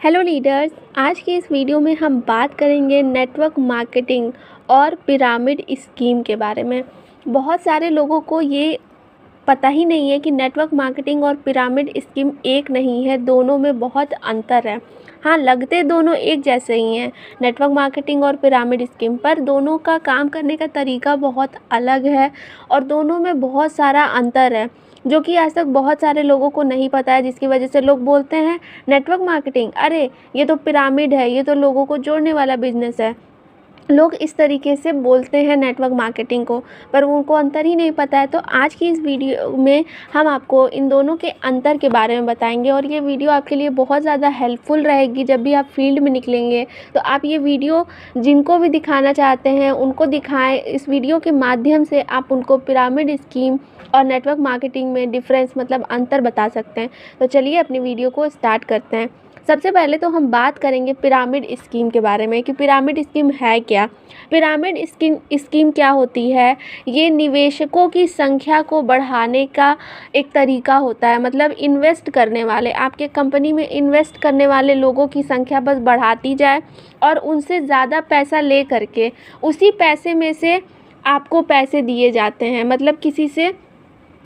Hello leaders, आज की इस वीडियो में हम बात करेंगे नेटवर्क मार्केटिंग और पिरामिड स्कीम के बारे में। बहुत सारे लोगों को ये पता ही नहीं है कि नेटवर्क मार्केटिंग और पिरामिड स्कीम एक नहीं है, दोनों में बहुत अंतर है। हाँ, लगते दोनों एक जैसे ही हैं, नेटवर्क मार्केटिंग और पिरामिड स्कीम, पर दोनों का काम करने का तरीका बहुत अलग है और दोनों में बहुत सारा अंतर है, जो कि आज तक बहुत सारे लोगों को नहीं पता है, जिसकी वजह से लोग बोलते हैं नेटवर्क मार्केटिंग, अरे ये तो पिरामिड है, ये तो लोगों को जोड़ने वाला बिजनेस है। लोग इस तरीके से बोलते हैं नेटवर्क मार्केटिंग को, पर उनको अंतर ही नहीं पता है। तो आज की इस वीडियो में हम आपको इन दोनों के अंतर के बारे में बताएंगे और ये वीडियो आपके लिए बहुत ज़्यादा हेल्पफुल रहेगी। जब भी आप फील्ड में निकलेंगे तो आप ये वीडियो जिनको भी दिखाना चाहते हैं उनको दिखाएं। इस वीडियो के माध्यम से आप उनको पिरामिड स्कीम और नेटवर्क मार्केटिंग में डिफरेंस मतलब अंतर बता सकते हैं। तो चलिए अपनी वीडियो को स्टार्ट करते हैं। सबसे पहले तो हम बात करेंगे पिरामिड स्कीम के बारे में कि पिरामिड स्कीम है क्या। पिरामिड स्कीम क्या होती है? ये निवेशकों की संख्या को बढ़ाने का एक तरीका होता है। मतलब इन्वेस्ट करने वाले, आपके कंपनी में इन्वेस्ट करने वाले लोगों की संख्या बस बढ़ाती जाए और उनसे ज़्यादा पैसा ले करके उसी पैसे में से आपको पैसे दिए जाते हैं। मतलब किसी से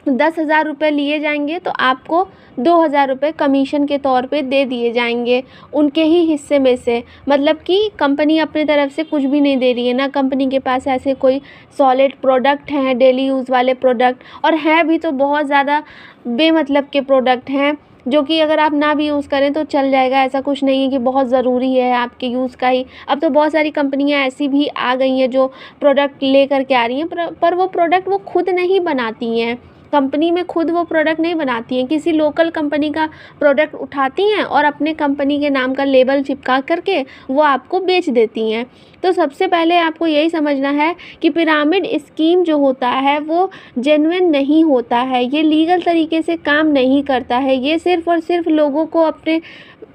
10,000 रुपये लिए जाएंगे तो आपको 2,000 रुपये कमीशन के तौर पे दे दिए जाएंगे उनके ही हिस्से में से। मतलब कि कंपनी अपनी तरफ से कुछ भी नहीं दे रही है, ना कंपनी के पास ऐसे कोई सॉलिड प्रोडक्ट हैं, डेली यूज़ वाले प्रोडक्ट, और हैं भी तो बहुत ज़्यादा बेमतलब के प्रोडक्ट हैं जो कि अगर आप ना भी यूज़ करें तो चल जाएगा। ऐसा कुछ नहीं है कि बहुत ज़रूरी है आपके यूज़ का ही। अब तो बहुत सारी कंपनियां ऐसी भी आ गई हैं जो प्रोडक्ट ले कर के आ रही हैं, पर वो प्रोडक्ट वो खुद नहीं बनाती हैं। कंपनी में खुद वो प्रोडक्ट नहीं बनाती हैं, किसी लोकल कंपनी का प्रोडक्ट उठाती हैं और अपने कंपनी के नाम का लेबल चिपका करके वो आपको बेच देती हैं। तो सबसे पहले आपको यही समझना है कि पिरामिड स्कीम जो होता है वो जेन्युइन नहीं होता है, ये लीगल तरीके से काम नहीं करता है। ये सिर्फ़ और सिर्फ लोगों को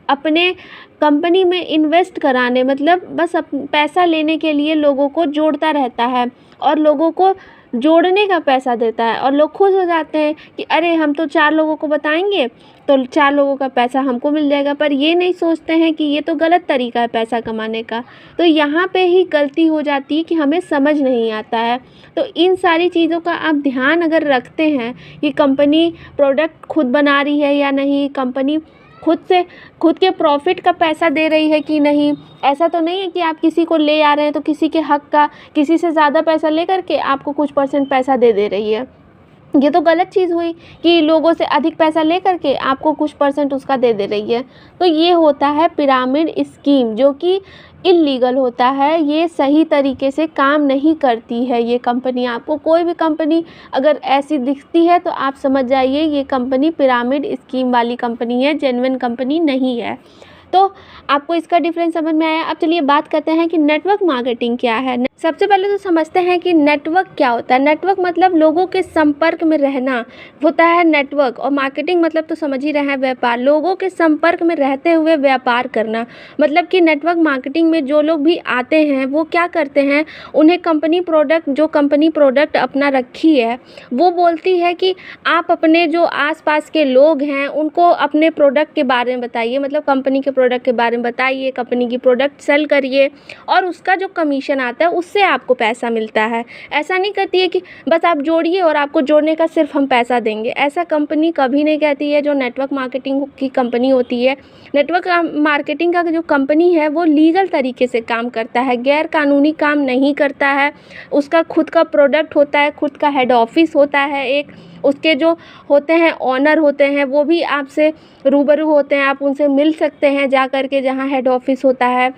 अपने कंपनी में इन्वेस्ट कराने, मतलब बस पैसा लेने के लिए लोगों को जोड़ता रहता है और लोगों को जोड़ने का पैसा देता है। और लोग खुश हो जाते हैं कि अरे हम तो 4 लोगों को बताएंगे तो 4 लोगों का पैसा हमको मिल जाएगा, पर ये नहीं सोचते हैं कि ये तो गलत तरीका है पैसा कमाने का। तो यहाँ पे ही गलती हो जाती है कि हमें समझ नहीं आता है। तो इन सारी चीज़ों का आप ध्यान अगर रखते हैं कि कंपनी प्रोडक्ट खुद बना रही है या नहीं, कंपनी खुद के प्रॉफिट का पैसा दे रही है कि नहीं। ऐसा तो नहीं है कि आप किसी को ले आ रहे हैं तो किसी के हक का किसी से ज़्यादा पैसा ले करके आपको कुछ % पैसा दे रही है। ये तो गलत चीज़ हुई कि लोगों से अधिक पैसा ले करके आपको कुछ % उसका दे रही है। तो ये होता है पिरामिड स्कीम, जो कि इल्लीगल होता है। ये सही तरीके से काम नहीं करती है ये कंपनी। आपको कोई भी कंपनी अगर ऐसी दिखती है तो आप समझ जाइए ये कंपनी पिरामिड स्कीम वाली कंपनी है, जेन्युइन कंपनी नहीं है। तो आपको इसका डिफरेंस समझ में आया। अब चलिए बात करते हैं कि नेटवर्क मार्केटिंग क्या है। सबसे पहले तो समझते हैं कि नेटवर्क क्या होता है। नेटवर्क मतलब लोगों के संपर्क में रहना होता है नेटवर्क, और मार्केटिंग मतलब तो समझ ही रहे हैं व्यापार, लोगों के संपर्क में रहते हुए व्यापार करना। मतलब कि नेटवर्क मार्केटिंग में जो लोग भी आते हैं वो क्या करते हैं, उन्हें कंपनी प्रोडक्ट अपना रखी है वो बोलती है कि आप अपने जो आसपास के लोग हैं उनको अपने प्रोडक्ट के बारे में बताइए, मतलब कंपनी के प्रोडक्ट के बारे में बताइए, कंपनी की प्रोडक्ट सेल करिए और उसका जो कमीशन आता है उससे आपको पैसा मिलता है। ऐसा नहीं कहती है कि बस आप जोड़िए और आपको जोड़ने का सिर्फ हम पैसा देंगे, ऐसा कंपनी कभी नहीं कहती है जो नेटवर्क मार्केटिंग की कंपनी होती है। नेटवर्क मार्केटिंग का जो कंपनी है वो लीगल तरीके से काम करता है, गैर कानूनी काम नहीं करता है। उसका खुद का प्रोडक्ट होता है, खुद का हेड ऑफिस होता है, एक उसके जो होते हैं ऑनर होते हैं वो भी आपसे रूबरू होते हैं, आप उनसे मिल सकते हैं जा कर के जहाँ हेड ऑफिस होता है।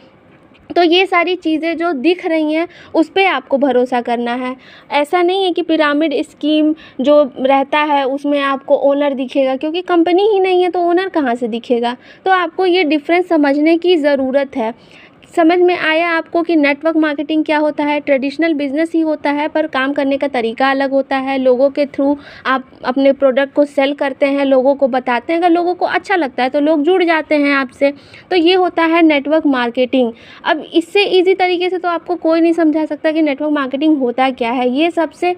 तो ये सारी चीज़ें जो दिख रही हैं उस पे आपको भरोसा करना है। ऐसा नहीं है कि पिरामिड स्कीम जो रहता है उसमें आपको ओनर दिखेगा, क्योंकि कंपनी ही नहीं है तो ओनर कहाँ से दिखेगा। तो आपको ये डिफरेंस समझने की ज़रूरत है। समझ में आया आपको कि नेटवर्क मार्केटिंग क्या होता है। ट्रेडिशनल बिजनेस ही होता है, पर काम करने का तरीका अलग होता है। लोगों के थ्रू आप अपने प्रोडक्ट को सेल करते हैं, लोगों को बताते हैं, अगर लोगों को अच्छा लगता है तो लोग जुड़ जाते हैं आपसे। तो ये होता है नेटवर्क मार्केटिंग। अब इससे ईजी तरीके से तो आपको कोई नहीं समझा सकता कि नेटवर्क मार्केटिंग होता क्या है। ये सबसे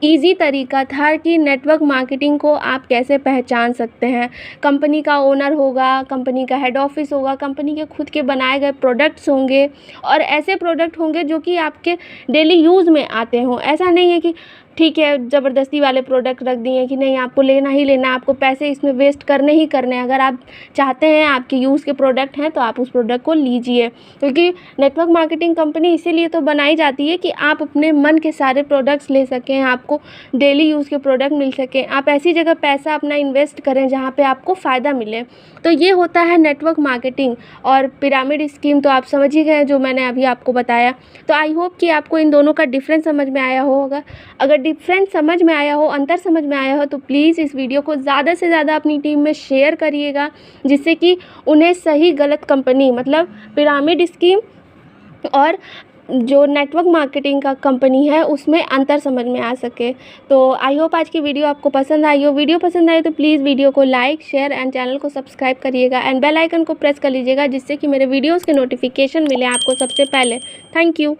ईजी तरीका था कि नेटवर्क मार्केटिंग को आप कैसे पहचान सकते हैं। कंपनी का ओनर होगा, कंपनी का हेड ऑफिस होगा, कंपनी के खुद के बनाए गए प्रोडक्ट्स होंगे और ऐसे प्रोडक्ट होंगे जो कि आपके डेली यूज़ में आते हों। ऐसा नहीं है कि ठीक है ज़बरदस्ती वाले प्रोडक्ट रख दिए कि नहीं आपको लेना ही लेना, आपको पैसे इसमें वेस्ट करने ही करने हैं। अगर आप चाहते हैं आपके यूज़ के प्रोडक्ट हैं तो आप उस प्रोडक्ट को लीजिए, क्योंकि नेटवर्क मार्केटिंग कंपनी इसीलिए तो बनाई जाती है कि आप अपने मन के सारे प्रोडक्ट्स ले सकें, आपको डेली यूज़ के प्रोडक्ट मिल सकें, आप ऐसी जगह पैसा अपना इन्वेस्ट करें जहाँ पर आपको फ़ायदा मिले। तो ये होता है नेटवर्क मार्केटिंग। और पिरामिड स्कीम तो आप समझ ही गए जो मैंने अभी आपको बताया। तो आई होप कि आपको इन दोनों का डिफरेंस समझ में आया होगा। अगर डिफरेंस समझ में आया हो, अंतर समझ में आया हो, तो प्लीज़ इस वीडियो को ज़्यादा से ज़्यादा अपनी टीम में शेयर करिएगा, जिससे कि उन्हें सही गलत कंपनी मतलब पिरामिड स्कीम और जो नेटवर्क मार्केटिंग का कंपनी है उसमें अंतर समझ में आ सके। तो आई होप आज की वीडियो आपको पसंद आई हो। वीडियो पसंद आई तो प्लीज़ वीडियो को लाइक, शेयर एंड चैनल को सब्सक्राइब करिएगा एंड बेल आइकन को प्रेस कर लीजिएगा, जिससे कि मेरे वीडियोज़ के नोटिफिकेशन मिले आपको सबसे पहले। Thank you.